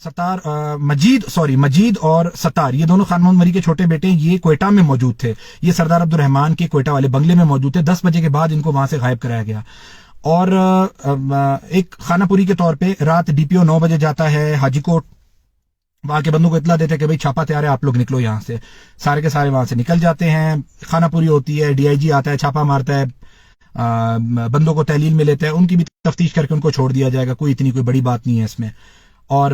مجید اور ستار، یہ دونوں خان محمد مری کے چھوٹے بیٹے ہیں، یہ کوئٹہ میں موجود تھے، یہ سردار عبد الرحمان کے کوئٹہ والے بنگلے میں موجود تھے، 10 بجے کے بعد ان کو وہاں سے غائب کرایا گیا۔ اور ایک خانہ پوری کے طور پہ رات ڈی پی او 9 بجے جاتا ہے حاجی کوٹ، وہاں کے بندوں کو اطلاع دیتے ہیں کہ بھئی چھاپا تیار ہے، آپ لوگ نکلو یہاں سے، سارے کے سارے وہاں سے نکل جاتے ہیں، خانہ پوری ہوتی ہے، ڈی آئی جی آتا ہے، چھاپا مارتا ہے، بندوں کو تحلیل میں لیتا ہے، ان کی بھی تفتیش کر کے ان کو چھوڑ دیا جائے گا، کوئی اتنی کوئی بڑی بات نہیں ہے اس میں۔ اور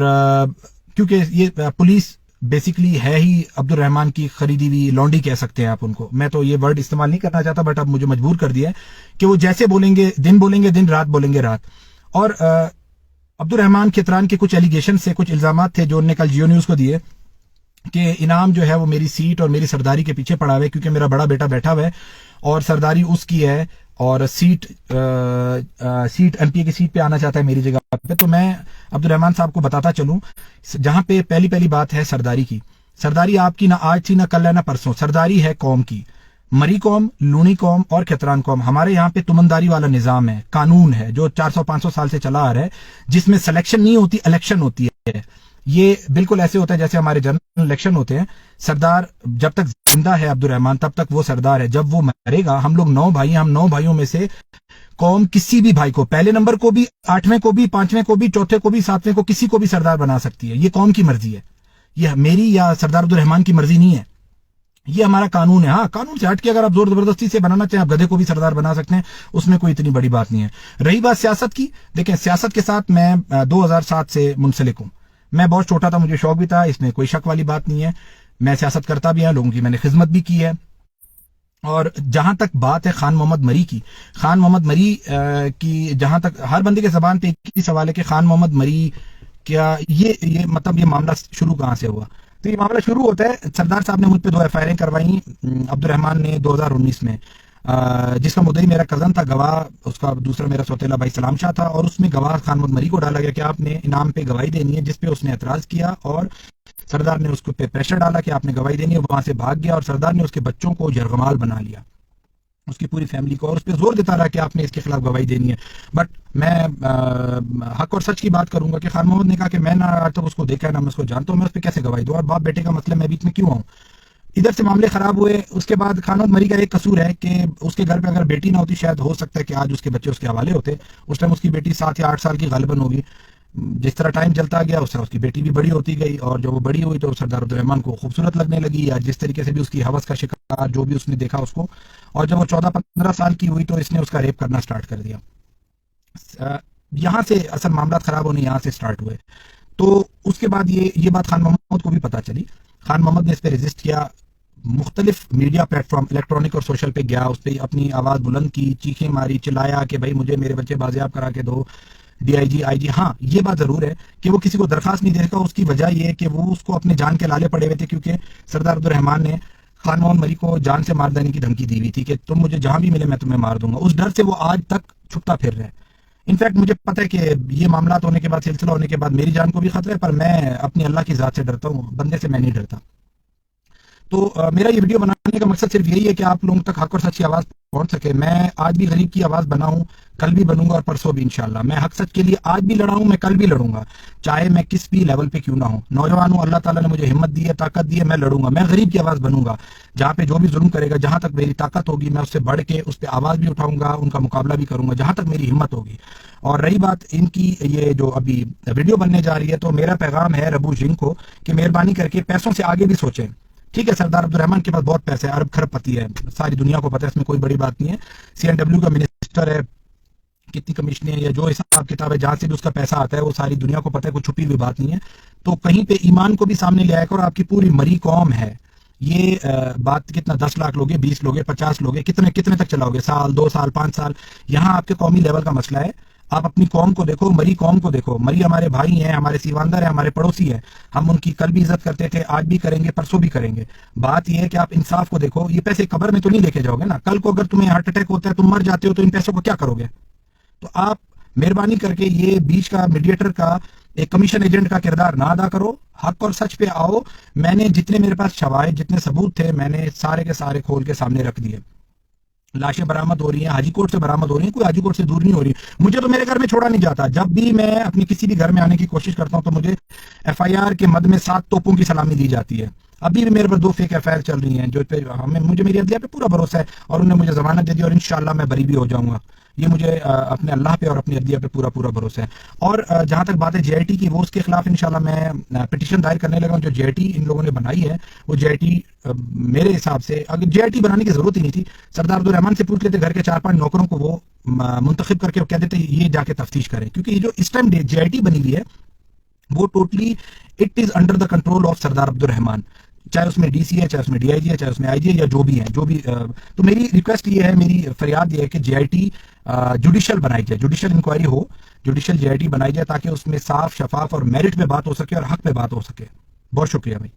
کیونکہ یہ پولیس بیسیکلی ہے ہی عبد الرحمان کی خریدی ہوئی لونڈی کہہ سکتے ہیں آپ ان کو، میں تو یہ ورڈ استعمال نہیں کرنا چاہتا، بٹ اب مجھے مجبور کر دیا ہے کہ وہ جیسے بولیں گے دن، رات بولیں گے رات۔ اور عبد الرحمان کھتران کے کچھ ایلیگیشن سے، کچھ الزامات تھے جو انہوں نے کل جیو نیوز کو دیے کہ انعام جو ہے وہ میری سیٹ اور میری سرداری کے پیچھے پڑا ہوا ہے، کیونکہ میرا بڑا بیٹا بیٹھا ہوا ہے اور سرداری اس کی ہے، اور سیٹ ایم پی اے کی سیٹ پہ آنا چاہتا ہے میری جگہ پہ۔ تو میں عبد الرحمان صاحب کو بتاتا چلوں، جہاں پہ پہلی بات ہے سرداری کی، سرداری آپ کی نہ آج تھی، نہ کل ہے، نہ پرسوں، سرداری ہے قوم کی، مری قوم، لونی قوم اور کھتران قوم۔ ہمارے یہاں پہ تمنداری والا نظام ہے، قانون ہے جو 400-500 سال سے چلا آ رہا ہے، جس میں سلیکشن نہیں ہوتی، الیکشن ہوتی ہے۔ یہ بالکل ایسے ہوتا ہے جیسے ہمارے جنرل الیکشن ہوتے ہیں۔ سردار جب تک زندہ ہے عبد الرحمان، تب تک وہ سردار ہے، جب وہ مرے گا، ہم لوگ 9 بھائی ہیں، ہم 9 بھائیوں میں سے قوم کسی بھی بھائی کو، پہلے نمبر کو بھی، 8ویں کو بھی، 5ویں کو بھی، چوتھے کو بھی، 7ویں کو، کسی کو بھی سردار بنا سکتی ہے۔ یہ قوم کی مرضی ہے، یہ میری یا سردار عبد الرحمان کی مرضی نہیں ہے، یہ ہمارا قانون ہے۔ ہاں، قانون سے ہٹ کے اگر آپ زور زبردستی سے بنانا چاہیں، آپ گدھے کو بھی سردار بنا سکتے ہیں، اس میں کوئی اتنی بڑی بات نہیں ہے۔ رہی بات سیاست کی، دیکھیں سیاست کے ساتھ میں 2007 سے منسلک ہوں، میں بہت چھوٹا تھا، مجھے شوق بھی تھا، اس میں کوئی شک والی بات نہیں ہے، میں سیاست کرتا بھی ہوں، لوگوں کی میں نے خدمت بھی کی ہے۔ اور جہاں تک بات ہے خان محمد مری کی، خان محمد مری کی جہاں تک ہر بندے کے زبان پہ ایک ہی سوال ہے کہ خان محمد مری کیا یہ مطلب یہ معاملہ شروع کہاں سے ہوا؟ تو یہ معاملہ شروع ہوتا ہے، سردار صاحب نے مجھ پہ 2 FIR کروائیں عبد الرحمان نے 2019 میں، جس کا مدعی میرا کزن تھا، گواہ اس کا دوسرا میرا سوتیلا بھائی سلام شاہ تھا، اور اس میں گواہ خان محمد مری کو ڈالا گیا کہ آپ نے انعام پہ گواہی دینی ہے، جس پہ اس نے اعتراض کیا، اور سردار نے اس کو پہ پریشر ڈالا کہ آپ نے گواہی دینی ہے، وہاں سے بھاگ گیا، اور سردار نے اس کے بچوں کو یرغمال بنا لیا، اس کی پوری فیملی کو، اور اس پہ زور دیتا رہا کہ آپ نے اس کے خلاف گواہی دینی ہے۔ بٹ میں حق اور سچ کی بات کروں گا کہ خان محمد نے کہا کہ میں نہ آج تک اس کو دیکھا ہے، نہ میں اس کو جانتا ہوں، میں اس پہ کیسے گواہی دوں، اور باپ بیٹے کا مسئلہ میں بیچ میں کیوں آؤں؟ ادھر سے معاملے خراب ہوئے۔ اس کے بعد خان محمد مری کا ایک قصور ہے کہ اس کے گھر پہ اگر بیٹی نہ ہوتی، شاید ہو سکتا ہے کہ آج اس کے بچے اس کے حوالے ہوتے۔ اس ٹائم اس کی بیٹی 7 یا 8 سال کی غالباً ہوگی۔ جس طرح ٹائم چلتا گیا، اس طرح اس کی بیٹی بھی بڑی ہوتی گئی، اور جب وہ بڑی ہوئی تو سردار عبد الرحمان کو خوبصورت لگنے لگی، یا جس طریقے سے بھی اس کی ہوس کا شکار جو بھی اس نے دیکھا اس کو، اور جب وہ 14-15 سال کی ہوئی تو اس نے اس کا ریپ کرنا سٹارٹ کر دیا۔ یہاں سے اصل معاملات خراب ہونے یہاں سے سٹارٹ ہوئے۔ تو اس کے بعد یہ بات خان محمد کو بھی پتا چلی، خان محمد نے اس پہ ریزسٹ کیا، مختلف میڈیا پلیٹ فارم الیکٹرانک اور سوشل پہ گیا، اس پہ اپنی آواز بلند کی، چیخیں ماری، چلایا کہ بھائی مجھے میرے بچے بازیاب کرا کے دو، ڈی آئی جی۔ ہاں، یہ بات ضرور ہے کہ وہ کسی کو درخواست نہیں دے گا، اس کی وجہ یہ ہے کہ وہ اس کو اپنے جان کے لالے پڑے ہوئے تھے، کیونکہ سردار عبد الرحمان نے خان محمد مری کو جان سے مار دینے کی دھمکی دی ہوئی تھی کہ تم مجھے جہاں بھی ملے میں تمہیں مار دوں گا۔ اس ڈر سے وہ آج تک چھپتا پھر رہا ہے۔ انفیکٹ مجھے پتہ ہے کہ یہ معاملات ہونے کے بعد، سلسلہ ہونے کے بعد میری جان کو بھی خطرہ ہے، پر میں اپنی اللہ کی ذات سے ڈرتا ہوں، بندے سے میں نہیں ڈرتا۔ تو میرا یہ ویڈیو بنانے کا مقصد صرف یہی ہے کہ آپ لوگوں تک حق اور سچ کی آواز پہنچ سکے۔ میں آج بھی غریب کی آواز بنا ہوں، کل بھی بنوں گا، اور پرسوں بھی انشاءاللہ۔ میں حق سچ کے لیے آج بھی لڑا ہوں، میں کل بھی لڑوں گا، چاہے میں کس بھی لیول پہ کیوں نہ ہوں۔ نوجوان ہوں، اللہ تعالیٰ نے مجھے ہمت دی ہے، طاقت دی ہے، میں لڑوں گا، میں غریب کی آواز بنوں گا۔ جہاں پہ جو بھی ظلم کرے گا، جہاں تک میری طاقت ہوگی، میں اس سے بڑھ کے اس پہ آواز بھی اٹھاؤں گا، ان کا مقابلہ بھی کروں گا، جہاں تک میری ہمت ہوگی۔ اور رہی بات ان کی یہ جو ابھی ویڈیو بننے جا رہی ہے، تو میرا پیغام ہے ربو جنگ کو کہ مہربانی کر کے پیسوں سے آگے بھی سوچیں۔ ٹھیک ہے، سردار عبد الرحمان کے پاس بہت پیسے ہے، ارب خرب پتی ہے، ساری دنیا کو پتہ ہے، اس میں کوئی بڑی بات نہیں ہے۔ CNW کا منسٹر ہے، کتنی کمیشنیں یا جو حساب کتاب ہے، جہاں سے بھی اس کا پیسہ آتا ہے، وہ ساری دنیا کو پتہ ہے، کوئی چھپی ہوئی بات نہیں ہے۔ تو کہیں پہ ایمان کو بھی سامنے لے آئے کرو، آپ کی پوری مری قوم ہے یہ بات کتنا 10 لاکھ لوگے، 20 لوگے، 50 لوگے، کتنے تک چلاؤ گے؟ سال، 2 سال، 5 سال؟ یہاں آپ کے قومی لیول کا مسئلہ ہے۔ آپ اپنی قوم کو دیکھو، مری قوم کو دیکھو، مری ہمارے بھائی ہیں، ہمارے سیواندر ہیں، ہمارے پڑوسی ہیں، ہم ان کی کل بھی عزت کرتے تھے، آج بھی کریں گے، پرسوں بھی کریں گے۔ بات یہ ہے کہ آپ انصاف کو دیکھو، یہ پیسے قبر میں تو نہیں لے کے جاؤ گے نا، کل کو اگر تمہیں ہارٹ اٹیک ہوتا ہے، تم مر جاتے ہو، تو ان پیسوں کو کیا کرو گے؟ تو آپ مہربانی کر کے یہ بیچ کا میڈیٹر کا، ایک کمیشن ایجنٹ کا کردار نہ ادا کرو، حق اور سچ پہ آؤ۔ میں نے جتنے میرے پاس شواہد، جتنے ثبوت تھے، میں نے سارے کے سارے کھول کے سامنے رکھ دیے۔ لاشیں برآمد ہو رہی ہیں، حاجی کوٹ سے برآمد ہو رہی ہیں، کوئی حاجی کوٹ سے دور نہیں ہو رہی. مجھے تو میرے گھر میں چھوڑا نہیں جاتا. جب بھی میں اپنی کسی بھی گھر میں آنے کی کوشش کرتا ہوں تو مجھے ایف آئی آر کے مد میں 7 توپوں کی سلامی دی جاتی ہے. ابھی بھی میرے پر 2 فیک ایف آئی آر چل رہی ہیں جو مجھے میری عدلیہ پہ پورا بھروسہ ہے اور انہوں نے مجھے ضمانت دے دی اور انشاءاللہ میں بری بھی ہو جاؤں گا. یہ مجھے اپنے اللہ پہ اور اپنی عدلیہ پہ پورا بھروسہ ہے. اور جہاں تک بات ہے جے آئی ٹی کی، وہ اس کے خلاف انشاءاللہ میں پٹیشن دائر کرنے لگا ہوں. جو جے آئی ٹی ان لوگوں نے بنائی ہے وہ جے آئی ٹی میرے حساب سے اگر جے آئی ٹی بنانے کی ضرورت ہی نہیں تھی. سردار عبدالرحمان سے پوچھ لیتے، گھر کے 4-5 نوکروں کو وہ منتخب کر کے کہہ دیتے یہ جا کے تفتیش کریں، کیونکہ یہ جو اس ٹائم جے آئی ٹی بنی ہوئی ہے وہ totally it is under the control of سردار عبدالرحمان. چاہے اس میں ڈی سی ہے، چاہے اس میں ڈی آئی جی ہے، چاہے اس میں آئی جی ہے، یا جو بھی ہے تو میری ریکویسٹ یہ ہے، میری فریاد یہ ہے کہ جے آئی ٹی جوڈیشل بنائی جائے، جوڈیشل انکوائری ہو، جوڈیشل جے آئی ٹی بنائی جائے تاکہ اس میں صاف شفاف اور میرٹ پہ بات ہو سکے اور حق پہ بات ہو سکے. بہت شکریہ بھائی.